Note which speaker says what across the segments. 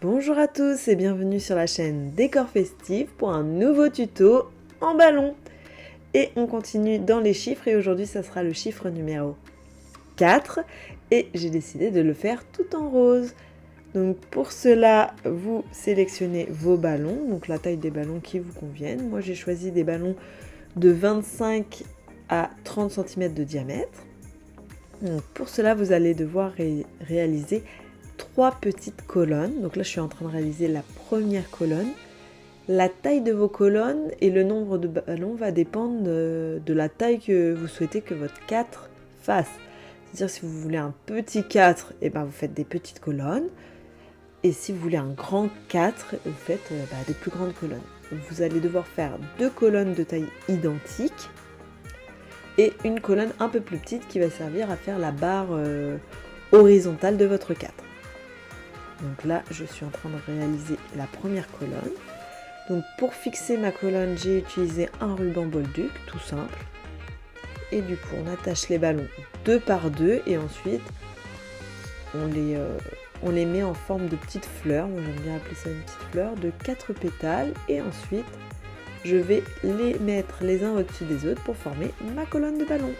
Speaker 1: Bonjour à tous et bienvenue sur la chaîne Décor Festif pour un nouveau tuto en ballon. Et on continue dans les chiffres et aujourd'hui ça sera le chiffre numéro 4 et j'ai décidé de le faire tout en rose. Donc pour cela, vous sélectionnez vos ballons, donc la taille des ballons qui vous conviennent. Moi j'ai choisi des ballons de 25 à 30 cm de diamètre. Donc pour cela, vous allez devoir réaliser 3 petites colonnes. Donc là, je suis en train de réaliser la première colonne. La taille de vos colonnes et le nombre de ballons va dépendre de la taille que vous souhaitez que votre 4 fasse. C'est-à-dire si vous voulez un petit 4, et ben vous faites des petites colonnes. Et si vous voulez un grand 4, vous faites des plus grandes colonnes. Donc vous allez devoir faire 2 colonnes de taille identique et une colonne un peu plus petite qui va servir à faire la barre horizontale de votre 4. Donc là, je suis en train de réaliser la première colonne. Donc pour fixer ma colonne, j'ai utilisé un ruban Bolduc, tout simple. Et du coup, on attache les ballons 2 par 2 et ensuite, on les met en forme de petites fleurs. Moi, j'aime bien appeler ça une petite fleur de 4 pétales. Et ensuite, je vais les mettre les uns au-dessus des autres pour former ma colonne de ballons.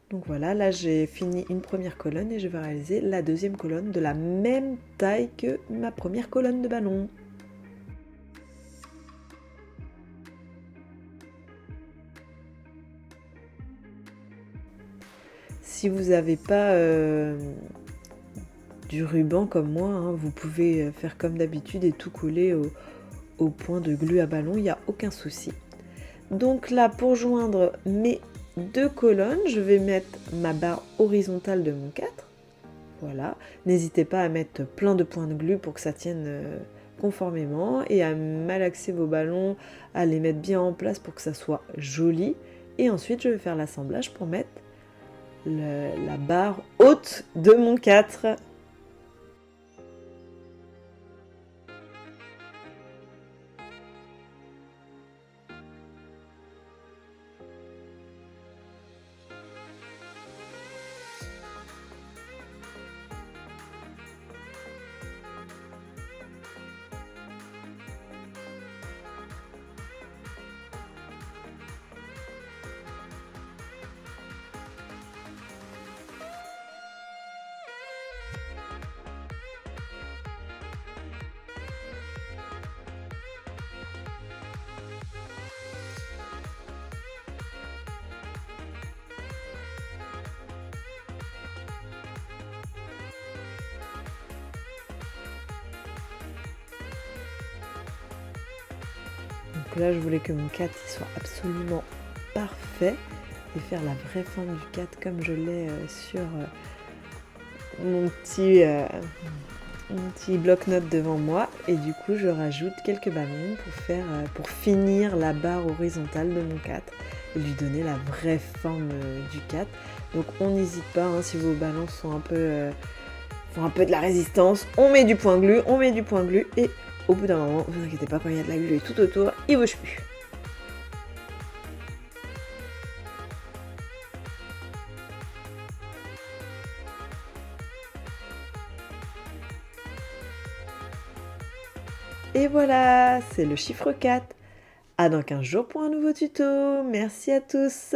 Speaker 1: Donc voilà, là j'ai fini une première colonne et je vais réaliser la deuxième colonne de la même taille que ma première colonne de ballon. Si vous n'avez pas du ruban comme moi, hein, vous pouvez faire comme d'habitude et tout coller au point de glue à ballon, il n'y a aucun souci. Donc là, pour joindre mes 2 colonnes, je vais mettre ma barre horizontale de mon 4. Voilà, n'hésitez pas à mettre plein de points de glue pour que ça tienne conformément et à malaxer vos ballons, à les mettre bien en place pour que ça soit joli. Et ensuite, je vais faire l'assemblage pour mettre la barre haute de mon 4. Donc là, je voulais que mon 4 soit absolument parfait et faire la vraie forme du 4 comme je l'ai sur mon petit bloc-notes devant moi. Et du coup, je rajoute quelques ballons pour finir la barre horizontale de mon 4 et lui donner la vraie forme du 4. Donc on n'hésite pas, hein, si vos ballons sont font un peu de la résistance, on met du point glue, et au bout d'un moment, vous inquiétez pas, quand il y a de la glue tout autour, il bouge plus. Et voilà, c'est le chiffre 4. À dans 15 jours pour un nouveau tuto. Merci à tous.